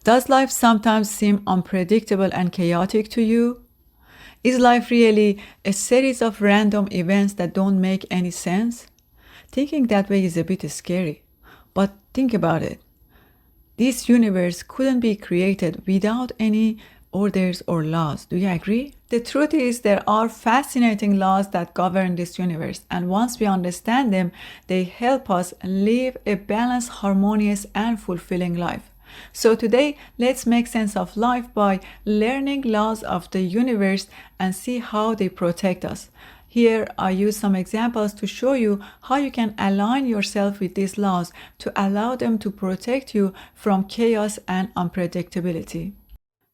Does life sometimes seem unpredictable and chaotic to you? Is life really a series of random events that don't make any sense? Thinking that way is a bit scary, but think about it. This universe couldn't be created without any orders or laws. Do you agree? The truth is, there are fascinating laws that govern this universe, and once we understand them, they help us live a balanced, harmonious, and fulfilling life. So today, let's make sense of life by learning laws of the universe and see how they protect us. Here, I use some examples to show you how you can align yourself with these laws to allow them to protect you from chaos and unpredictability.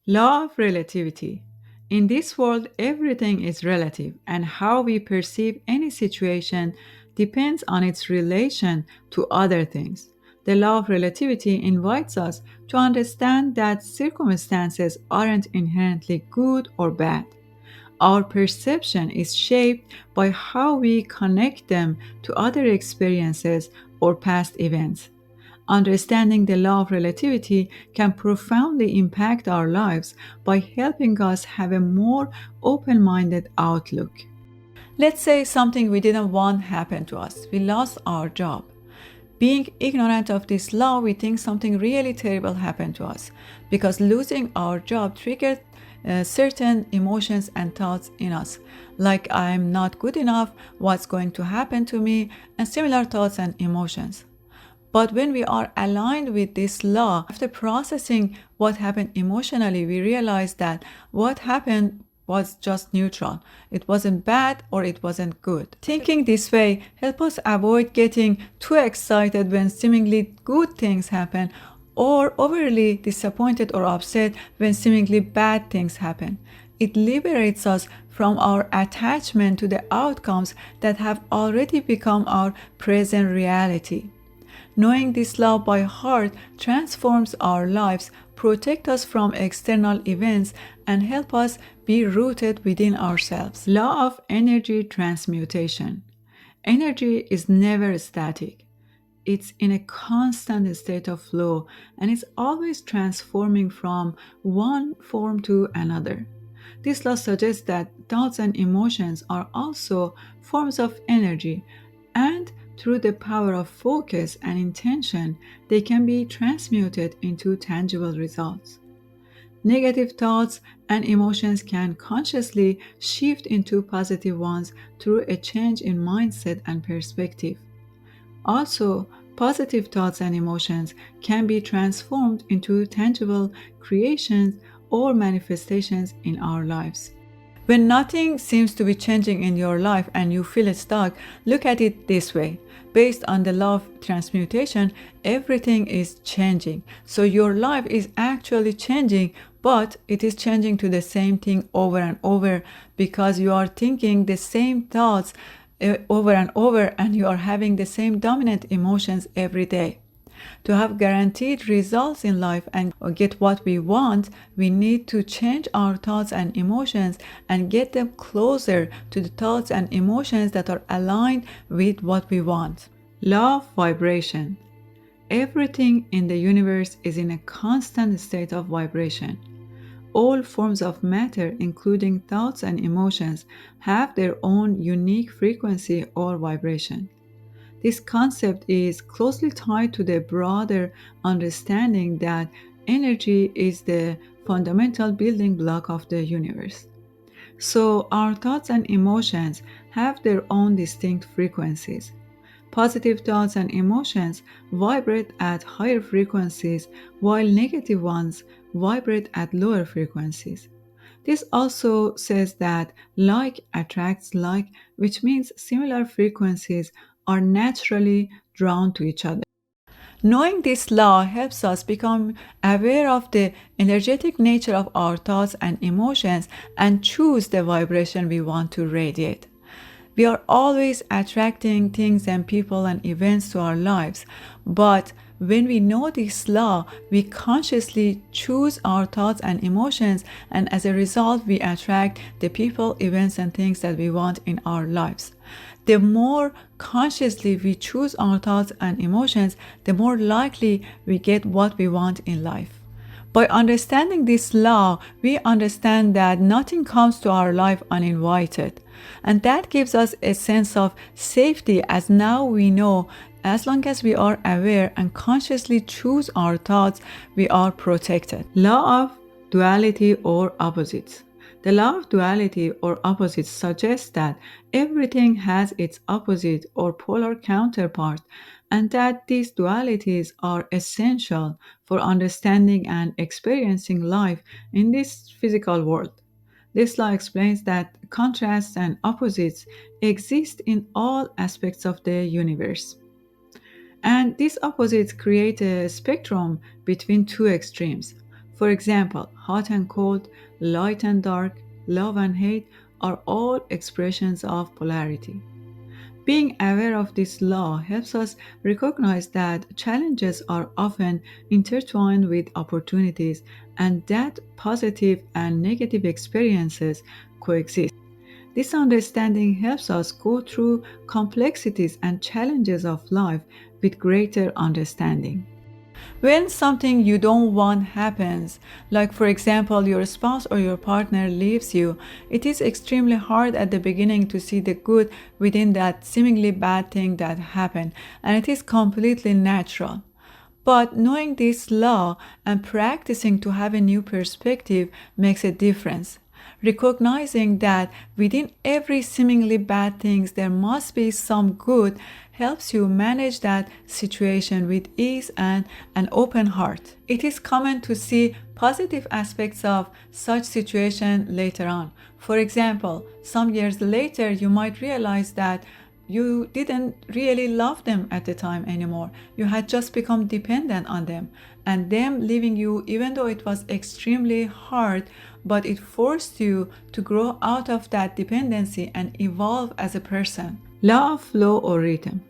Law of relativity. In this world, everything is relative, and how we perceive any situation depends on its relation to other things. The law of relativity invites us to understand that circumstances aren't inherently good or bad. Our perception is shaped by how we connect them to other experiences or past events. Understanding the law of relativity can profoundly impact our lives by helping us have a more open minded outlook. Let's say something we didn't want happened to us. We lost our job. Being ignorant of this law, we think something really terrible happened to us because losing our job triggered certain emotions and thoughts in us, like I'm not good enough, what's going to happen to me, and similar thoughts and emotions. But when we are aligned with this law, after processing what happened emotionally, we realize that what happened was just neutral. It wasn't bad or it wasn't good. Thinking this way helps us avoid getting too excited when seemingly good things happen or overly disappointed or upset when seemingly bad things happen. It liberates us from our attachment to the outcomes that have already become our present reality. Knowing this law by heart transforms our lives, protect us from external events, and help us be rooted within ourselves. Law of energy transmutation. Energy is never static. It's in a constant state of flow and is always transforming from one form to another. This law suggests that thoughts and emotions are also forms of energy, and through the power of focus and intention, they can be transmuted into tangible results. Negative thoughts and emotions can consciously shift into positive ones through a change in mindset and perspective. Also, positive thoughts and emotions can be transformed into tangible creations or manifestations in our lives. When nothing seems to be changing in your life and you feel stuck, look at it this way. Based on the law of transmutation, everything is changing. So your life is actually changing, but it is changing to the same thing over and over because you are thinking the same thoughts over and over and you are having the same dominant emotions every day. To have guaranteed results in life and get what we want, we need to change our thoughts and emotions and get them closer to the thoughts and emotions that are aligned with what we want. Law of vibration. Everything in the universe is in a constant state of vibration. All forms of matter, including thoughts and emotions, have their own unique frequency or vibration. This concept is closely tied to the broader understanding that energy is the fundamental building block of the universe. So, our thoughts and emotions have their own distinct frequencies. Positive thoughts and emotions vibrate at higher frequencies, while negative ones vibrate at lower frequencies. This also says that like attracts like, which means similar frequencies are naturally drawn to each other. Knowing this law helps us become aware of the energetic nature of our thoughts and emotions and choose the vibration we want to radiate. We are always attracting things and people and events to our lives, but when we know this law, we consciously choose our thoughts and emotions, and as a result, we attract the people, events, and things that we want in our lives. The more consciously we choose our thoughts and emotions, the more likely we get what we want in life. By understanding this law, we understand that nothing comes to our life uninvited. And that gives us a sense of safety, as now we know as long as we are aware and consciously choose our thoughts, we are protected. Law of duality or opposites. The law of duality or opposites suggests that everything has its opposite or polar counterpart, and that these dualities are essential for understanding and experiencing life in this physical world. This law explains that contrasts and opposites exist in all aspects of the universe. And these opposites create a spectrum between two extremes. For example, hot and cold, light and dark, love and hate are all expressions of polarity. Being aware of this law helps us recognize that challenges are often intertwined with opportunities and that positive and negative experiences coexist. This understanding helps us go through complexities and challenges of life with greater understanding. When something you don't want happens, like for example your spouse or your partner leaves you, it is extremely hard at the beginning to see the good within that seemingly bad thing that happened, and it is completely natural. But knowing this law and practicing to have a new perspective makes a difference. Recognizing that within every seemingly bad thing there must be some good helps you manage that situation with ease and an open heart. It is common to see positive aspects of such situation later on. For example, some years later you might realize that you didn't really love them at the time anymore. You had just become dependent on them. And them leaving you, even though it was extremely hard, but it forced you to grow out of that dependency and evolve as a person. Law of flow or rhythm.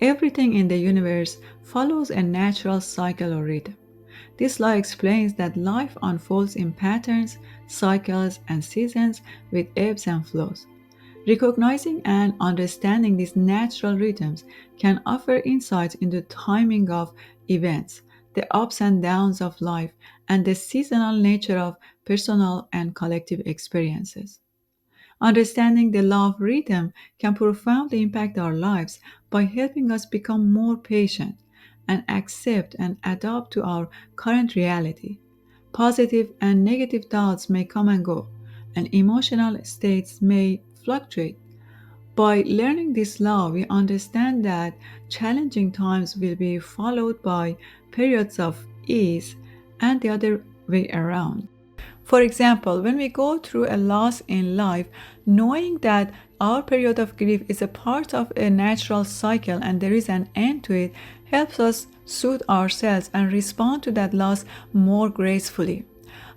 Everything in the universe follows a natural cycle or rhythm. This law explains that life unfolds in patterns, cycles, and seasons with ebbs and flows. Recognizing and understanding these natural rhythms can offer insights into the timing of events, the ups and downs of life, and the seasonal nature of personal and collective experiences. Understanding the law of rhythm can profoundly impact our lives by helping us become more patient and accept and adapt to our current reality. Positive and negative thoughts may come and go, and emotional states may fluctuate. By learning this law, we understand that challenging times will be followed by periods of ease and the other way around. For example, when we go through a loss in life, knowing that our period of grief is a part of a natural cycle and there is an end to it helps us soothe ourselves and respond to that loss more gracefully.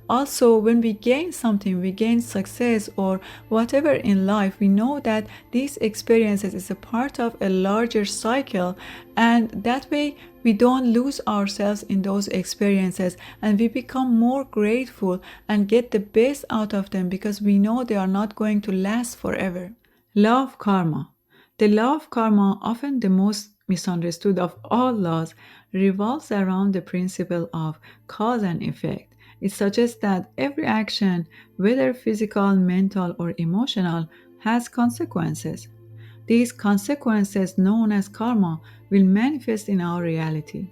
Also, when we gain something, we gain success or whatever in life, we know that these experiences is a part of a larger cycle, and that way we don't lose ourselves in those experiences and we become more grateful and get the best out of them because we know they are not going to last forever. Law of karma. The law of karma, often the most misunderstood of all laws, revolves around the principle of cause and effect. It suggests that every action, whether physical, mental, or emotional, has consequences. These consequences, known as karma, will manifest in our reality.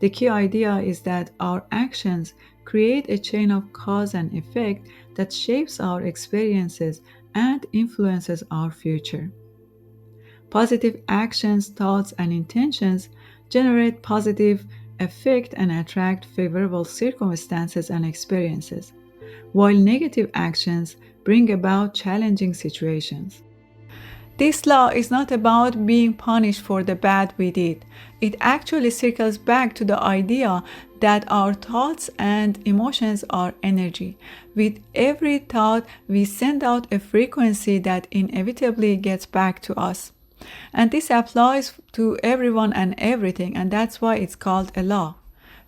The key idea is that our actions create a chain of cause and effect that shapes our experiences and influences our future. Positive actions, thoughts, and intentions generate positive effect and attract favorable circumstances and experiences, while negative actions bring about challenging situations. This law is not about being punished for the bad we did. It actually circles back to the idea that our thoughts and emotions are energy. With every thought, we send out a frequency that inevitably gets back to us. And this applies to everyone and everything, and that's why it's called a law.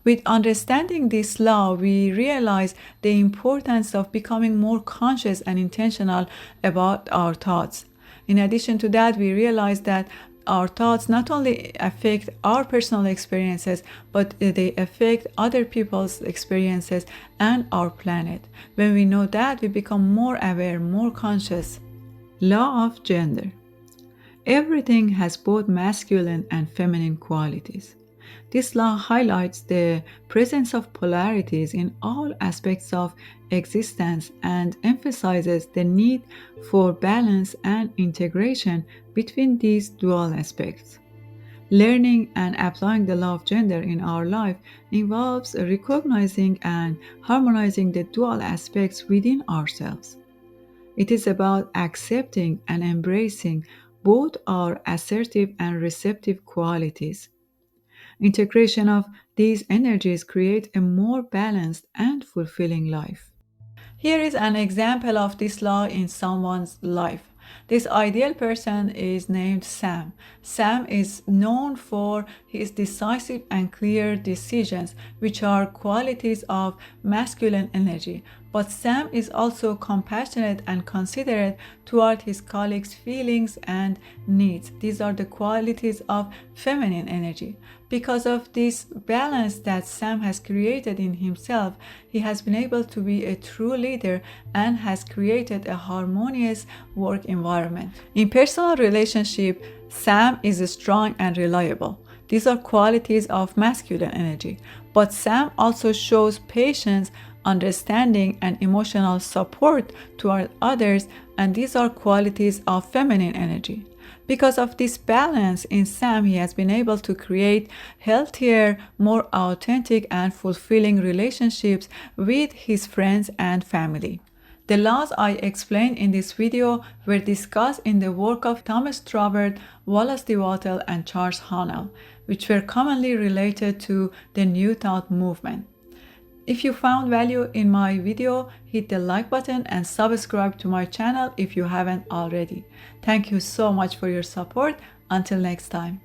With understanding this law, we realize the importance of becoming more conscious and intentional about our thoughts. In addition to that, we realize that Our thoughts not only affect our personal experiences, but they affect other people's experiences and our planet. When we know that, we become more aware, more conscious. Law of gender. Everything has both masculine and feminine qualities. This law highlights the presence of polarities in all aspects of existence and emphasizes the need for balance and integration between these dual aspects. Learning and applying the law of gender in our life involves recognizing and harmonizing the dual aspects within ourselves. It is about accepting and embracing both our assertive and receptive qualities. Integration of these energies create a more balanced and fulfilling life. Here is an example of this law in someone's life. This ideal person is named Sam. Sam is known for his decisive and clear decisions, which are qualities of masculine energy. But Sam is also compassionate and considerate toward his colleagues' feelings and needs. These are the qualities of feminine energy. Because of this balance that Sam has created in himself, he has been able to be a true leader and has created a harmonious work environment. In personal relationship, Sam is strong and reliable. These are qualities of masculine energy. But Sam also shows patience, understanding, and emotional support toward others, and these are qualities of feminine energy. Because of this balance in Sam, he has been able to create healthier, more authentic, and fulfilling relationships with his friends and family. The laws I explained in this video were discussed in the work of Thomas Troward, Wallace DeWattel, and Charles Haanel, which were commonly related to the New Thought movement. If you found value in my video, hit the like button and subscribe to my channel if you haven't already. Thank you so much for your support. Until next time.